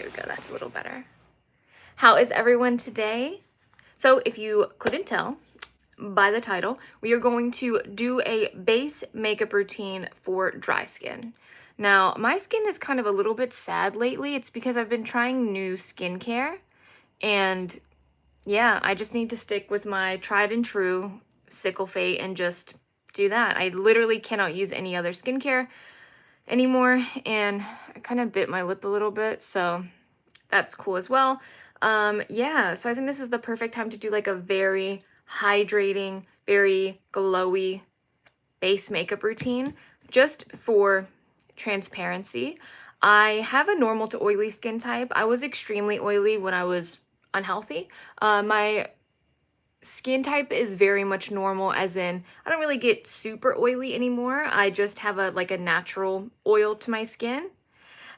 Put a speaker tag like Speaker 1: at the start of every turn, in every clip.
Speaker 1: we go. That's a little better. How is everyone today? So if you couldn't tell by the title, we are going to do a base makeup routine for dry skin. Now, my skin is kind of a little bit sad lately. It's because I've been trying new skincare, and yeah, I just need to stick with my tried and true sickle fate and just do that. I literally cannot use any other skincare anymore, and I kind of bit my lip a little bit, so that's cool as well. Yeah, so I think this is the perfect time to do like a very hydrating, very glowy base makeup routine. Just for transparency, I have a normal to oily skin type. I was extremely oily when I was unhealthy. My skin type is very much normal, as in I don't really get super oily anymore. I just have a natural oil to my skin.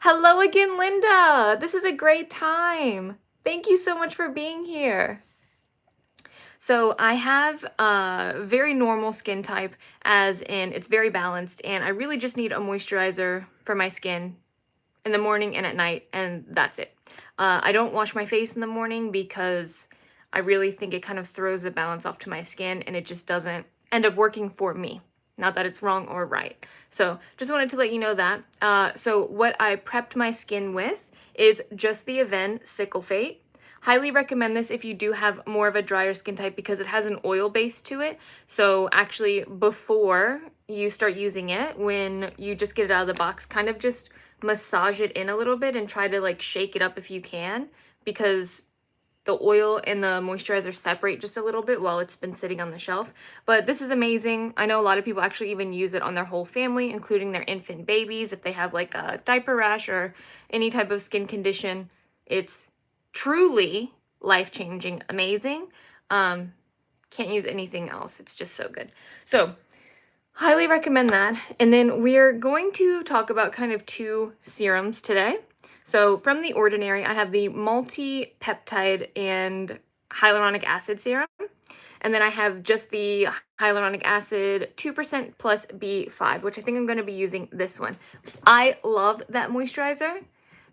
Speaker 1: Hello again, Linda. This is a great time. Thank you so much for being here. So I have a very normal skin type, as in it's very balanced, and I really just need a moisturizer for my skin in the morning and at night, and that's it. I don't wash my face in the morning because I really think it kind of throws the balance off to my skin, and it just doesn't end up working for me. Not that it's wrong or right. So just wanted to let you know that. So what I prepped my skin with is just the Aven Sickle Fate. Highly recommend this if you do have more of a drier skin type because it has an oil base to it. So actually, before you start using it, when you just get it out of the box, kind of just massage it in a little bit and try to like shake it up if you can, because the oil and the moisturizer separate just a little bit while it's been sitting on the shelf. But this is amazing. I know a lot of people actually even use it on their whole family, including their infant babies. If they have like a diaper rash or any type of skin condition, it's truly life-changing, amazing. Can't use anything else. It's just so good. So highly recommend that. And then we're going to talk about kind of two serums today. So from The Ordinary, I have the multi-peptide and hyaluronic acid serum. And then I have just the hyaluronic acid 2% plus B5, which I think I'm going to be using this one. I love that moisturizer.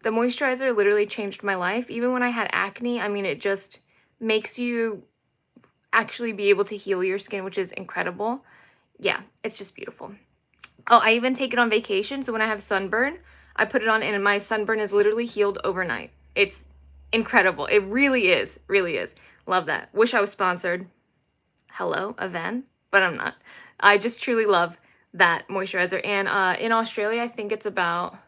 Speaker 1: The moisturizer literally changed my life. Even when I had acne, I mean, it just makes you actually be able to heal your skin, which is incredible. Yeah, it's just beautiful. Oh, I even take it on vacation. So when I have sunburn, I put it on and my sunburn is literally healed overnight. It's incredible. It really is. Really is. Love that. Wish I was sponsored. Hello, Aven, but I'm not. I just truly love that moisturizer. And in Australia, I think it's about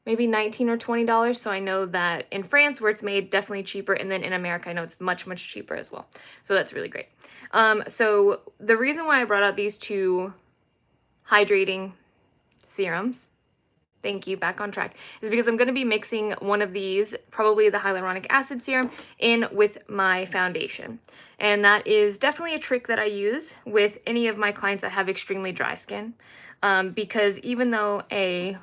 Speaker 1: maybe $19 or $20. So I know that in France, where it's made, definitely cheaper. And then in America, I know it's much, much cheaper as well. So that's really great. So the reason why I brought out these two hydrating serums, thank you, back on track, is because I'm going to be mixing one of these, probably the hyaluronic acid serum, in with my foundation. And that is definitely a trick that I use with any of my clients that have extremely dry skin, because even though a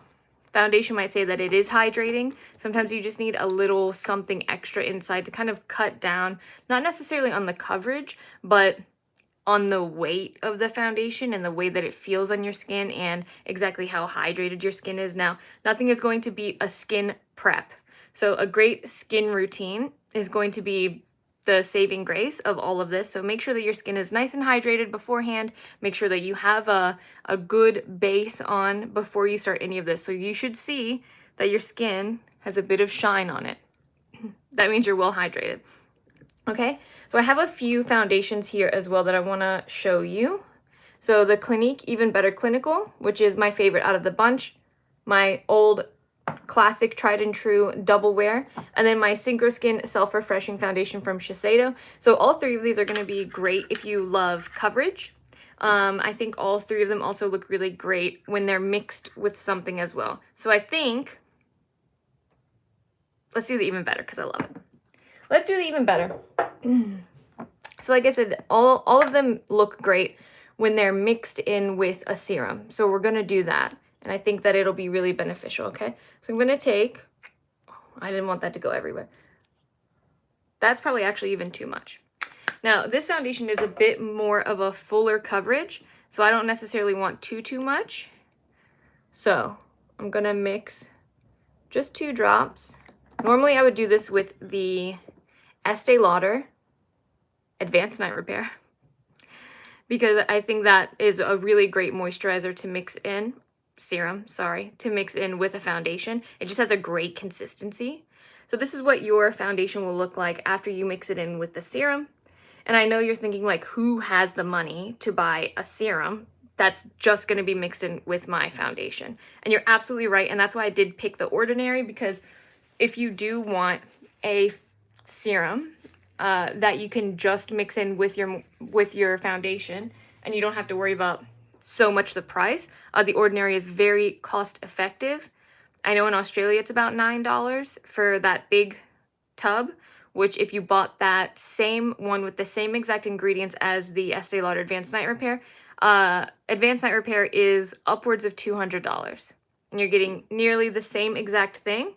Speaker 1: foundation might say that it is hydrating, sometimes you just need a little something extra inside to kind of cut down, not necessarily on the coverage, but on the weight of the foundation and the way that it feels on your skin and exactly how hydrated your skin is. Now, nothing is going to beat a skin prep. So a great skin routine is going to be the saving grace of all of this. So make sure that your skin is nice and hydrated beforehand. Make sure that you have a good base on before you start any of this. So you should see that your skin has a bit of shine on it. That means you're well hydrated. Okay, so I have a few foundations here as well that I want to show you. So the Clinique Even Better Clinical, which is my favorite out of the bunch, my old classic tried and true double wear, and then my Synchro Skin Self-Refreshing Foundation from Shiseido. So all three of these are going to be great if you love coverage. I think all three of them also look really great when they're mixed with something as well. So I think, let's do the Even Better because I love it. Let's do the Even Better. So like I said, all of them look great when they're mixed in with a serum. So we're going to do that. And I think that it'll be really beneficial, okay? So I'm going to take, I didn't want that to go everywhere. That's probably actually even too much. Now, this foundation is a bit more of a fuller coverage, so I don't necessarily want too much. So I'm going to mix just 2 drops Normally I would do this with the Estee Lauder Advanced Night Repair because I think that is a really great moisturizer to mix in, serum, sorry, to mix in with a foundation. It just has a great consistency. So this is what your foundation will look like after you mix it in with the serum. And I know you're thinking like, who has the money to buy a serum that's just going to be mixed in with my foundation? And you're absolutely right. And that's why I did pick the Ordinary, because if you do want a serum that you can just mix in with your foundation and you don't have to worry about so much the price, the Ordinary is very cost effective. I know in Australia it's about $9 for that big tub, which if you bought that same one with the same exact ingredients as the Estee Lauder Advanced Night Repair, Advanced Night Repair is upwards of $200. And you're getting nearly the same exact thing,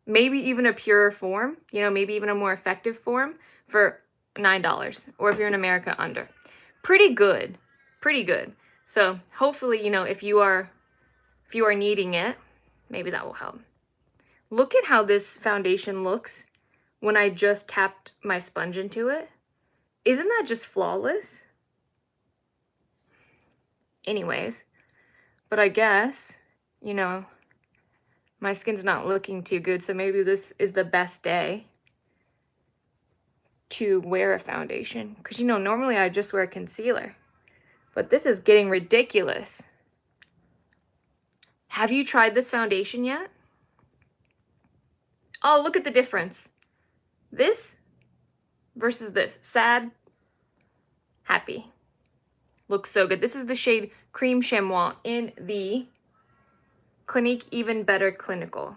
Speaker 1: maybe even a purer form, you know, maybe even a more effective form for $9, or if you're in America, under. Pretty good, pretty good. So hopefully, you know, if you are needing it, maybe that will help. Look at how this foundation looks when I just tapped my sponge into it. Isn't that just flawless? Anyways, but I guess, you know, my skin's not looking too good, so maybe this is the best day to wear a foundation. Because, you know, normally I just wear concealer, but this is getting ridiculous. Have you tried this foundation yet? Oh, look at the difference. This versus this. Sad, happy. Looks so good. This is the shade Cream Chamois in the Clinique Even Better Clinical.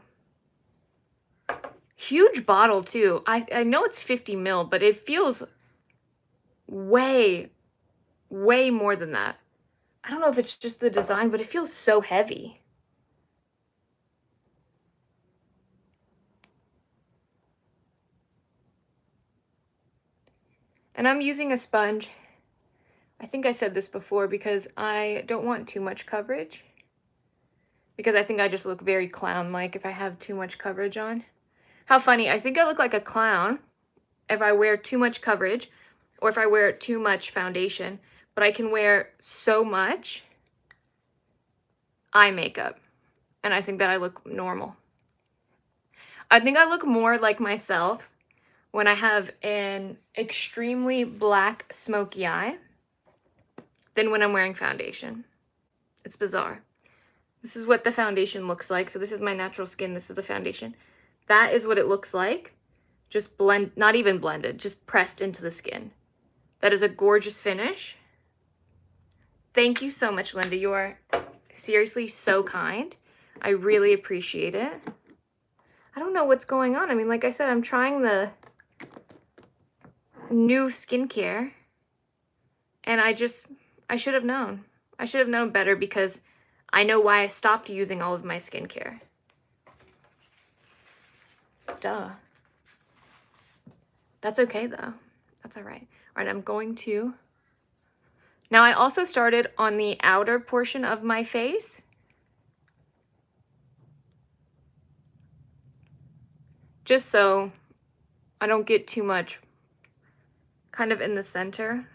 Speaker 1: Huge bottle too. I know it's 50 ml, but it feels way, way more than that. I don't know if it's just the design, but it feels so heavy. And I'm using a sponge. I think I said this before because I don't want too much coverage, because I think I just look very clown-like if I have too much coverage on. How funny. I think I look like a clown if I wear too much coverage or if I wear too much foundation, but I can wear so much eye makeup and I think that I look normal. I think I look more like myself when I have an extremely black smoky eye than when I'm wearing foundation. It's bizarre. This is what the foundation looks like. So this is my natural skin. This is the foundation. That is what it looks like. Just blend, not even blended, just pressed into the skin. That is a gorgeous finish. Thank you so much, Linda. You are seriously so kind. I really appreciate it. I don't know what's going on. I mean, like I said, I'm trying the new skincare and I should have known. I should have known better, because I know why I stopped using all of my skincare. Duh. That's okay though. That's all right. All right, I'm going to... Now I also started on the outer portion of my face. Just so I don't get too much kind of in the center.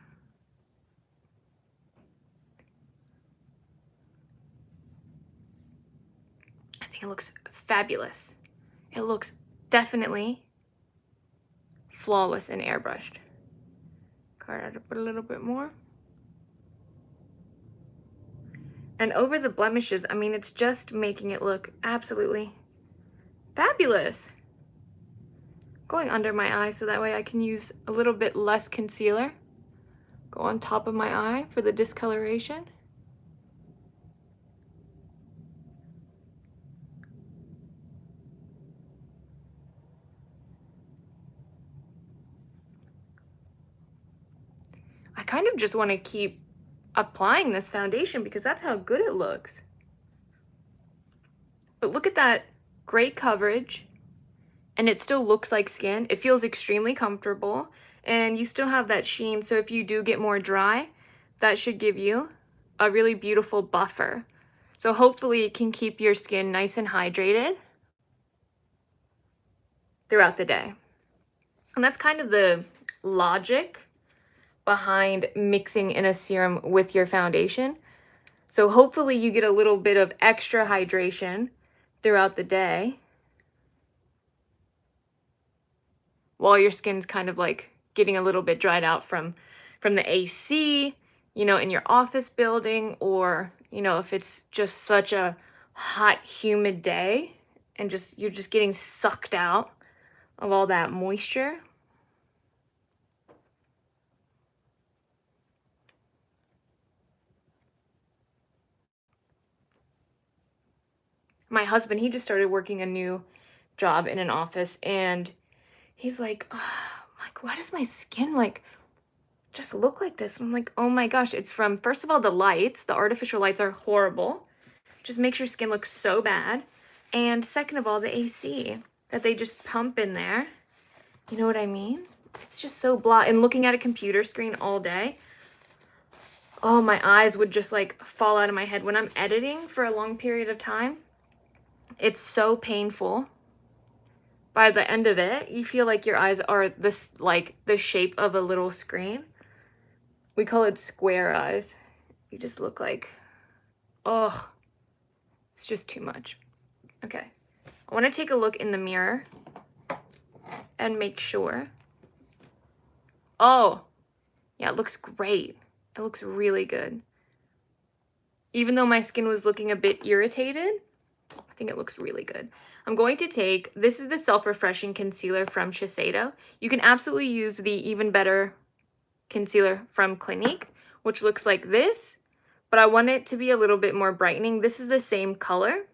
Speaker 1: I think it looks fabulous. It looks definitely flawless and airbrushed. Try to put a little bit more. And over the blemishes, I mean, it's just making it look absolutely fabulous. Going under my eye so that way I can use a little bit less concealer. Go on top of my eye for the discoloration. I kind of just want to keep applying this foundation because that's how good it looks. But look at that great coverage, and it still looks like skin. It feels extremely comfortable, and you still have that sheen, so if you do get more dry, that should give you a really beautiful buffer. So hopefully it can keep your skin nice and hydrated. throughout the day. And that's kind of the logic behind mixing in a serum with your foundation. So hopefully you get a little bit of extra hydration throughout the day while your skin's kind of like getting a little bit dried out from the AC, you know, in your office building, or, you know, if it's just such a hot, humid day and you're just getting sucked out of all that moisture. My husband, he just started working a new job in an office, and he's like, why does my skin like just look like this? And I'm like, oh my gosh, it's from, first of all, the lights. The artificial lights are horrible. Just makes your skin look so bad. And second of all, the AC that they just pump in there. You know what I mean? It's just so blah. And looking at a computer screen all day, oh, my eyes would just like fall out of my head. When I'm editing for a long period of time, it's so painful. By the end of it, you feel like your eyes are this, like the shape of a little screen. We call it square eyes. You just look like, oh, it's just too much. Okay, I want to take a look in the mirror and make sure. Oh, yeah, it looks great. It looks really good. Even though my skin was looking a bit irritated, I think it looks really good. I'm going to take, this is the Self-Refreshing Concealer from Shiseido. You can absolutely use the Even Better concealer from Clinique, which looks like this, but I want it to be a little bit more brightening. This is the same color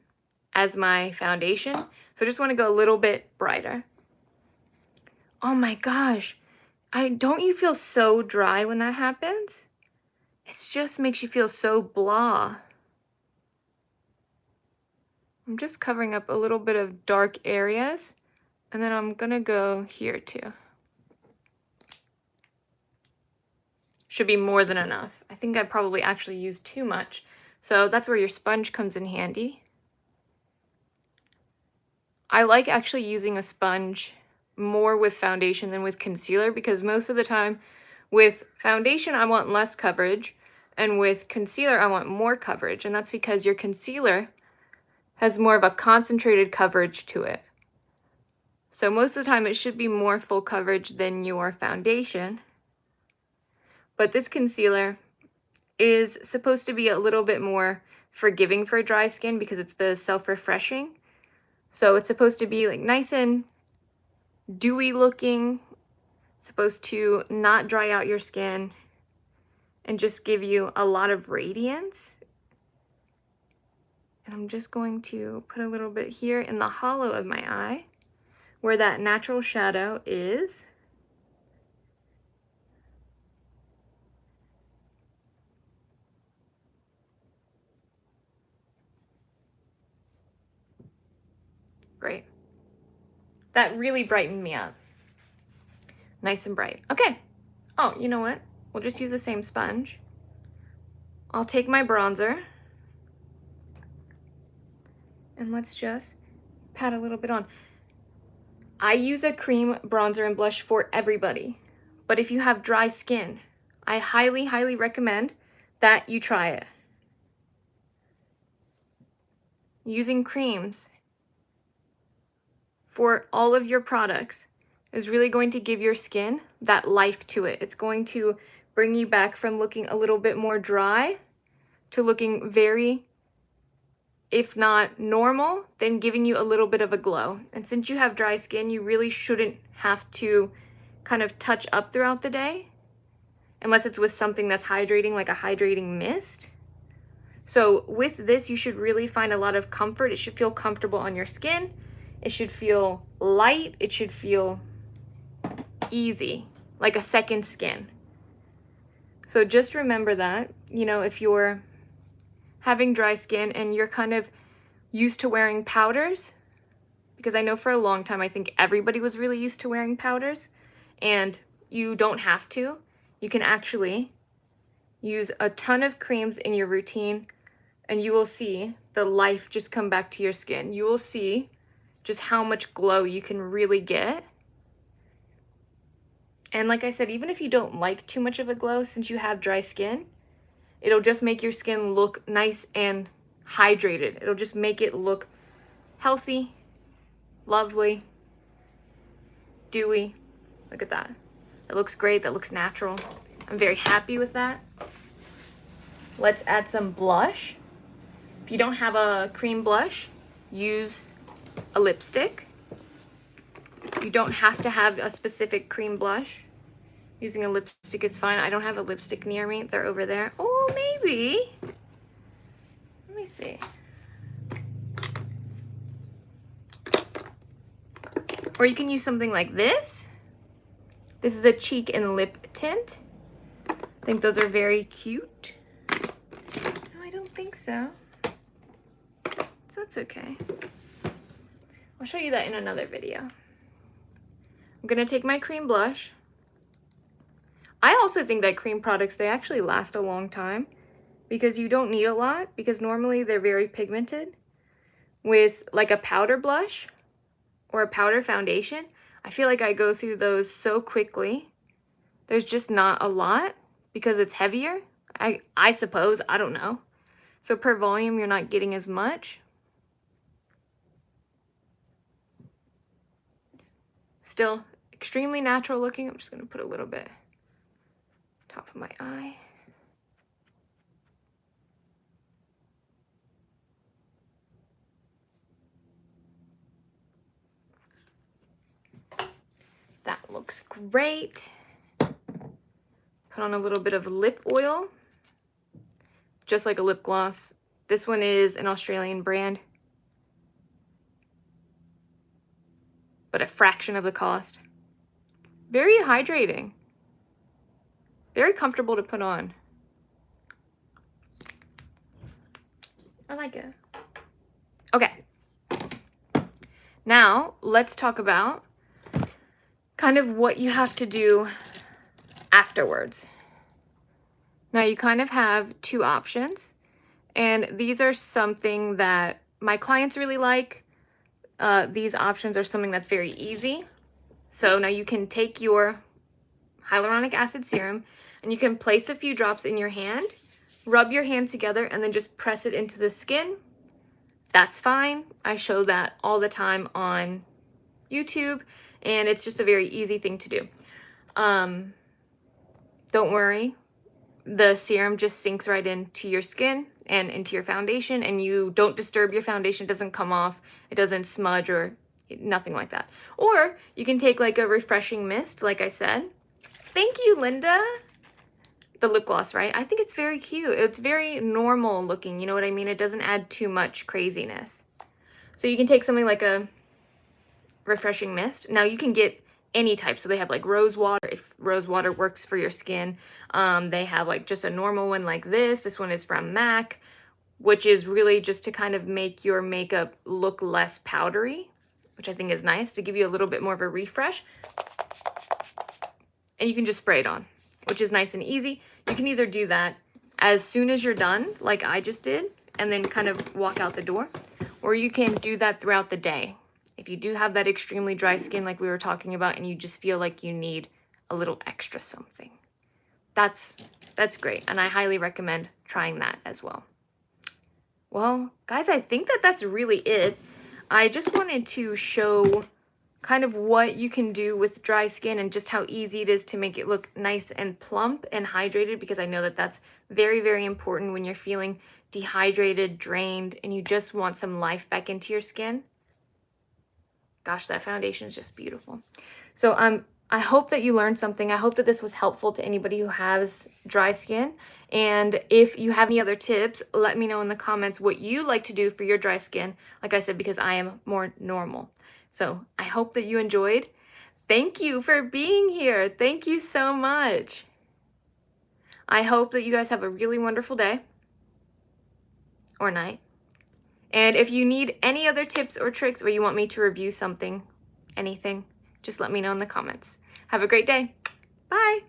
Speaker 1: as my foundation, so I just want to go a little bit brighter. Oh my gosh, don't you feel so dry when that happens? It just makes you feel so blah. I'm just covering up a little bit of dark areas, and then I'm gonna go here too. Should be more than enough. I think I probably actually used too much, so that's where your sponge comes in handy. I like actually using a sponge more with foundation than with concealer, because most of the time with foundation I want less coverage, and with concealer I want more coverage, and that's because your concealer has more of a concentrated coverage to it. So most of the time it should be more full coverage than your foundation. But this concealer is supposed to be a little bit more forgiving for dry skin because it's the Self-Refreshing. So it's supposed to be like nice and dewy looking, supposed to not dry out your skin and just give you a lot of radiance. And I'm just going to put a little bit here in the hollow of my eye where that natural shadow is. Great. That really brightened me up. Nice and bright. Okay. Oh, you know what? We'll just use the same sponge. I'll take my bronzer and let's just pat a little bit on. I use a cream bronzer and blush for everybody, but if you have dry skin, I highly, highly recommend that you try it. Using creams for all of your products is really going to give your skin that life to it. It's going to bring you back from looking a little bit more dry to looking very, if not normal, then giving you a little bit of a glow. And since you have dry skin, you really shouldn't have to kind of touch up throughout the day, unless it's with something that's hydrating, like a hydrating mist. So with this, you should really find a lot of comfort. It should feel comfortable on your skin. It should feel light. It should feel easy, like a second skin. So just remember that, you know, if you're having dry skin and you're kind of used to wearing powders, because I know for a long time I think everybody was really used to wearing powders, and you don't have to. You can actually use a ton of creams in your routine and you will see the life just come back to your skin. You will see just how much glow you can really get. And like I said, even if you don't like too much of a glow, since you have dry skin, it'll just make your skin look nice and hydrated. It'll just make it look healthy, lovely, dewy. Look at that. It looks great. That looks natural. I'm very happy with that. Let's add some blush. If you don't have a cream blush, use a lipstick. You don't have to have a specific cream blush. Using a lipstick is fine. I don't have a lipstick near me. They're over there. Oh, maybe. Let me see. Or you can use something like this. This is a Cheek and Lip Tint. I think those are very cute. No, I don't think so. So that's okay. I'll show you that in another video. I'm gonna take my cream blush. I also think that cream products, they actually last a long time because you don't need a lot, because normally they're very pigmented. With like a powder blush or a powder foundation, I feel like I go through those so quickly. There's just not a lot because it's heavier. I suppose, I don't know. So per volume, you're not getting as much. Still extremely natural looking. I'm just gonna put a little bit top of my eye. That looks great. Put on a little bit of lip oil, just like a lip gloss. This one is an Australian brand, but a fraction of the cost. Very hydrating. Very comfortable to put on. I like it. Okay. Now, let's talk about kind of what you have to do afterwards. Now, you kind of have two options, and these are something that my clients really like. These options are something that's very easy. So now you can take your hyaluronic acid serum and you can place a few drops in your hand, rub your hand together, and then just press it into the skin. That's fine. I show that all the time on YouTube, and it's just a very easy thing to do. Don't worry. The serum just sinks right into your skin and into your foundation, and you don't disturb your foundation. It doesn't come off. It doesn't smudge or nothing like that. Or you can take like a refreshing mist, like I said. Thank you, Linda. The lip gloss, right? I think it's very cute. It's very normal looking, you know what I mean? It doesn't add too much craziness. So you can take something like a refreshing mist. Now you can get any type. So they have like rose water, if rose water works for your skin. They have like just a normal one like this. This one is from MAC, which is really just to kind of make your makeup look less powdery, which I think is nice, to give you a little bit more of a refresh. And you can just spray it on, which is nice and easy. You can either do that as soon as you're done, like I just did, and then kind of walk out the door, or you can do that throughout the day. If you do have that extremely dry skin like we were talking about, and you just feel like you need a little extra something, that's great, and I highly recommend trying that as well. Well, guys, I think that that's really it. I just wanted to show kind of what you can do with dry skin and just how easy it is to make it look nice and plump and hydrated, because I know that that's very, very important when you're feeling dehydrated, drained, and you just want some life back into your skin. Gosh, that foundation is just beautiful. So I hope that you learned something. I hope that this was helpful to anybody who has dry skin. And if you have any other tips, let me know in the comments what you like to do for your dry skin. Like I said, because I am more normal. So I hope that you enjoyed. Thank you for being here. Thank you so much. I hope that you guys have a really wonderful day or night. And if you need any other tips or tricks, or you want me to review something, anything, just let me know in the comments. Have a great day. Bye.